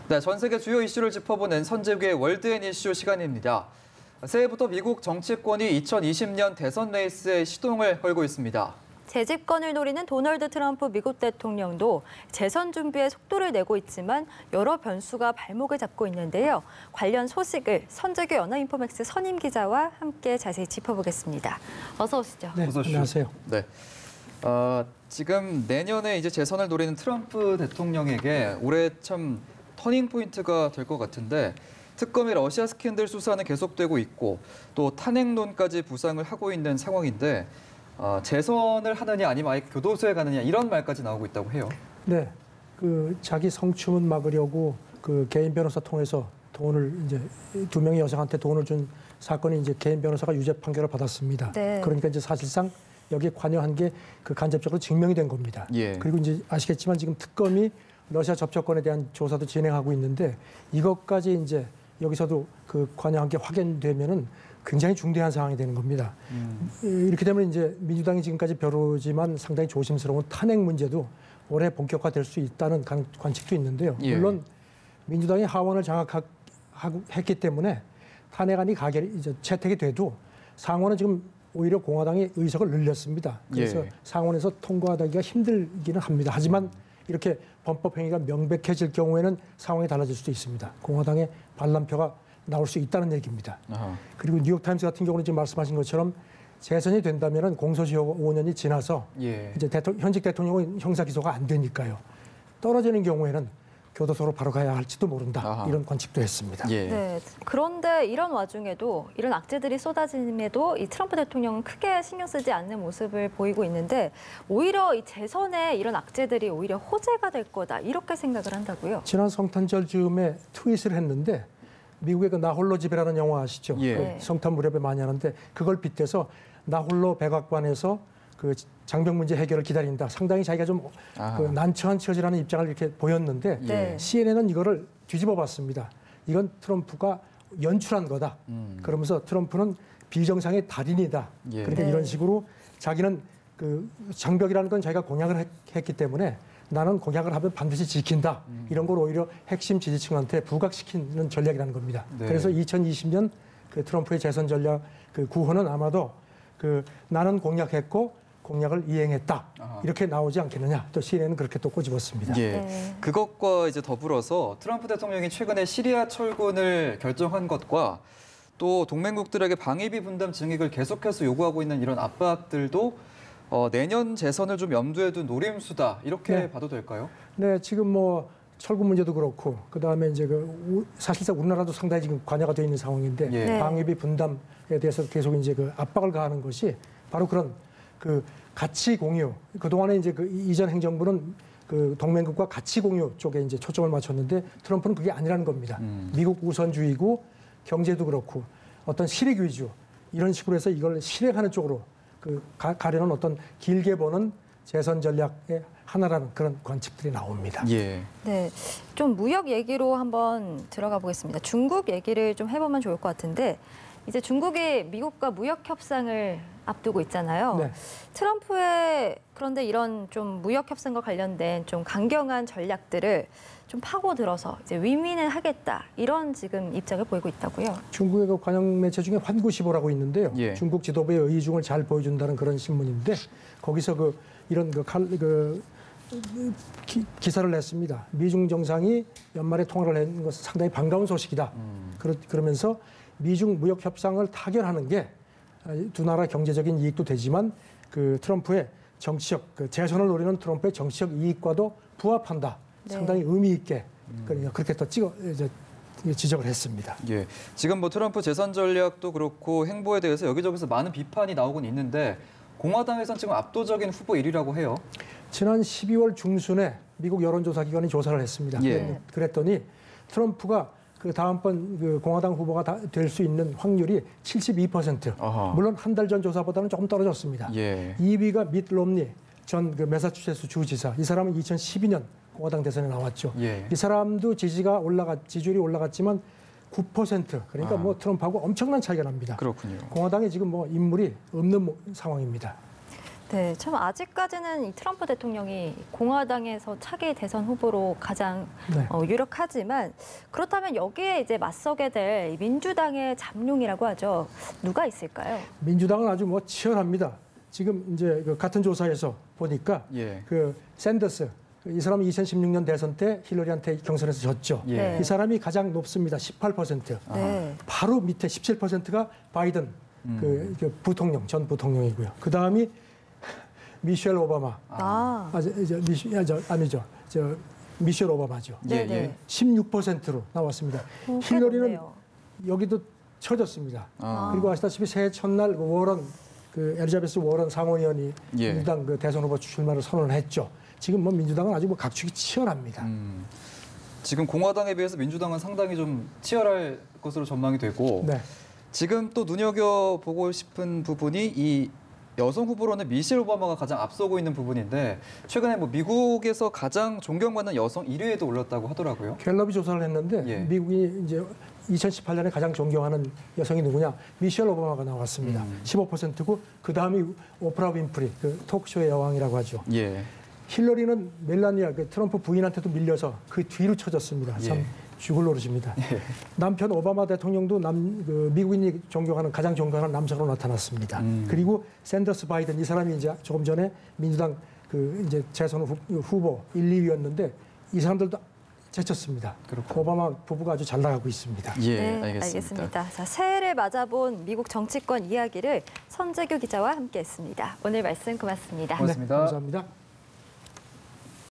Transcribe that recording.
네, 전 세계 주요 이슈를 짚어보는 선재규의 월드앤 이슈 시간입니다. 새해부터 미국 정치권이 2020년 대선 레이스에 시동을 걸고 있습니다. 재집권을 노리는 도널드 트럼프 미국 대통령도 재선 준비에 속도를 내고 있지만 여러 변수가 발목을 잡고 있는데요. 관련 소식을 선재규 연합인포맥스 선임 기자와 함께 자세히 짚어보겠습니다. 어서 오시죠. 네, 안녕하세요. 네. 지금 내년에 이제 재선을 노리는 트럼프 대통령에게 올해 참 터닝 포인트가 될 것 같은데 특검이 러시아 스캔들 수사는 계속되고 있고 또 탄핵론까지 부상을 하고 있는 상황인데 재선을 하느냐 아니면 아예 교도소에 가느냐 이런 말까지 나오고 있다고 해요. 네, 자기 성추문 막으려고 개인 변호사 통해서 돈을 이제 2명의 여성한테 돈을 준 사건이 이제 개인 변호사가 유죄 판결을 받았습니다. 네. 그러니까 이제 사실상 여기에 관여한 게 간접적으로 증명이 된 겁니다. 예. 그리고 이제 아시겠지만 지금 특검이 러시아 접촉권에 대한 조사도 진행하고 있는데 이것까지 이제 여기서도 관여한 게 확인되면은 굉장히 중대한 상황이 되는 겁니다. 이렇게 되면 이제 민주당이 지금까지 벼르지만 상당히 조심스러운 탄핵 문제도 올해 본격화될 수 있다는 관측도 있는데요. 예. 물론 민주당이 하원을 장악했기 때문에 탄핵안이 이제 채택이 돼도 상원은 지금 오히려 공화당이 의석을 늘렸습니다. 그래서 예. 상원에서 통과하기가 힘들기는 합니다. 하지만 이렇게 범법 행위가 명백해질 경우에는 상황이 달라질 수도 있습니다. 공화당의 반란표가 나올 수 있다는 얘기입니다. 아하. 그리고 뉴욕타임스 같은 경우는 지금 말씀하신 것처럼 재선이 된다면 공소시효 5년이 지나서 예. 이제 현직 대통령은 형사 기소가 안 되니까요. 떨어지는 경우에는 교도소로 바로 가야 할지도 모른다. 아하. 이런 관측도 했습니다. 예. 네. 그런데 이런 와중에도 이런 악재들이 쏟아짐에도 이 트럼프 대통령은 크게 신경 쓰지 않는 모습을 보이고 있는데 오히려 이 재선에 이런 악재들이 오히려 호재가 될 거다 이렇게 생각을 한다고요. 지난 성탄절 즈음에 트윗을 했는데 미국의 나 홀로 집에라는 영화 아시죠? 예. 성탄 무렵에 많이 하는데 그걸 빗대서 나 홀로 백악관에서 장병 문제 해결을 기다린다. 상당히 자기가 좀 난처한 처지라는 입장을 이렇게 보였는데 네. CNN은 이거를 뒤집어봤습니다. 이건 트럼프가 연출한 거다. 그러면서 트럼프는 비정상의 달인이다. 예. 그러니까 네. 이런 식으로 자기는 장벽이라는 건 자기가 공약을 했기 때문에 나는 공약을 하면 반드시 지킨다. 이런 걸 오히려 핵심 지지층한테 부각시키는 전략이라는 겁니다. 네. 그래서 2020년 트럼프의 재선 전략 구호는 아마도 나는 공약했고 공약을 이행했다. 아하. 이렇게 나오지 않겠느냐. 또 CNN은 그렇게 또 꼬집었습니다. 예. 네. 그것과 이제 더불어서 트럼프 대통령이 최근에 시리아 철군을 결정한 것과 또 동맹국들에게 방위비 분담 증액을 계속해서 요구하고 있는 이런 압박들도 내년 재선을 좀 염두에 둔 노림수다 이렇게 네. 봐도 될까요? 네, 지금 철군 문제도 그렇고 그다음에 이제 사실상 우리나라도 상당히 지금 관여가 되어 있는 상황인데 예. 네. 방위비 분담에 대해서 계속 이제 압박을 가하는 것이 바로 그런 가치 공유. 그동안에 이제 이전 행정부는 동맹국과 가치 공유 쪽에 이제 초점을 맞췄는데 트럼프는 그게 아니라는 겁니다. 미국 우선주의고 경제도 그렇고 어떤 실익 위주 이런 식으로 해서 이걸 실행하는 쪽으로 가려는 어떤 길게 보는 재선 전략의 하나라는 그런 관측들이 나옵니다. 예. 네, 좀 무역 얘기로 한번 들어가 보겠습니다. 중국 얘기를 좀 해보면 좋을 것 같은데 이제 중국이 미국과 무역 협상을 앞두고 있잖아요. 네. 트럼프의 그런데 이런 좀 무역 협상과 관련된 좀 강경한 전략들을 좀 파고들어서 이제 윈윈을 하겠다 이런 지금 입장을 보이고 있다고요. 중국의 관영 매체 중에 환구시보라고 있는데요. 예. 중국 지도부의 의중을 잘 보여준다는 그런 신문인데 거기서 이런 기사를 냈습니다. 미중 정상이 연말에 통화를 한 것은 상당히 반가운 소식이다. 그러면서 미중 무역 협상을 타결하는 게 두 나라 경제적인 이익도 되지만 트럼프의 정치적 재선을 노리는 트럼프의 정치적 이익과도 부합한다. 네. 상당히 의미 있게 그렇게 또 지적을 했습니다. 예. 지금 트럼프 재선 전략도 그렇고 행보에 대해서 여기저기서 많은 비판이 나오곤 있는데 공화당에서는 지금 압도적인 후보 1위라고 해요. 지난 12월 중순에 미국 여론조사 기관이 조사를 했습니다. 예. 그랬더니 트럼프가 다음번 공화당 후보가 될 수 있는 확률이 72%. 아하. 물론 한 달 전 조사보다는 조금 떨어졌습니다. 예. 2위가 밋 롬니 전 매사추세츠 주지사. 이 사람은 2012년 공화당 대선에 나왔죠. 예. 이 사람도 지지율이 올라갔지만 9%. 그러니까 트럼프하고 엄청난 차이가 납니다. 그렇군요. 공화당에 지금 인물이 없는 상황입니다. 네, 참 아직까지는 이 트럼프 대통령이 공화당에서 차기 대선 후보로 가장 네. 유력하지만 그렇다면 여기에 이제 맞서게 될 민주당의 잠룡이라고 하죠. 누가 있을까요? 민주당은 아주 뭐 치열합니다. 지금 이제 그 같은 조사에서 보니까 예. 그 샌더스 이 사람은 2016년 대선 때 힐러리한테 경선에서 졌죠. 예. 네. 이 사람이 가장 높습니다. 18%. 네. 바로 밑에 17%가 바이든 그 부통령 전 부통령이고요. 그 다음이 미셸 오바마. 아, 아니죠. 미셸 오바마죠. 예, 네네. 예. 16%로 나왔습니다. 꽤 힐러리는 높네요. 여기도 쳐졌습니다. 아. 그리고 아시다시피 새해 첫날 워런 엘리자베스 워런 상원의원이 예. 민주당 그 대선 후보 출마를 선언했죠. 지금 뭐 민주당은 아주 뭐 각축이 치열합니다. 지금 공화당에 비해서 민주당은 상당히 좀 치열할 것으로 전망이 되고 네. 지금 또 눈여겨보고 싶은 부분이 이 여성 후보로는 미셸 오바마가 가장 앞서고 있는 부분인데 최근에 뭐 미국에서 가장 존경받는 여성 1위에도 올랐다고 하더라고요. 갤럽이 조사를 했는데 예. 미국이 이제 2018년에 가장 존경하는 여성이 누구냐? 미셸 오바마가 나왔습니다. 15%고 그 다음이 오프라 윈프리, 그 토크쇼의 여왕이라고 하죠. 예. 힐러리는 멜라니아, 그 트럼프 부인한테도 밀려서 그 뒤로 쳐졌습니다. 참 예. 죽을 노릇입니다. 남편 오바마 대통령도 미국인이 존경하는 가장 존경하는 남성으로 나타났습니다. 그리고 샌더스 바이든 이 사람이 이제 조금 전에 민주당 그 이제 재선 후보 1, 2위였는데 이 사람들도 제쳤습니다. 그렇군요. 오바마 부부가 아주 잘 나가고 있습니다. 예, 네, 알겠습니다. 자, 새해를 맞아본 미국 정치권 이야기를 선재규 기자와 함께했습니다. 오늘 말씀 고맙습니다. 고맙습니다. 네, 감사합니다.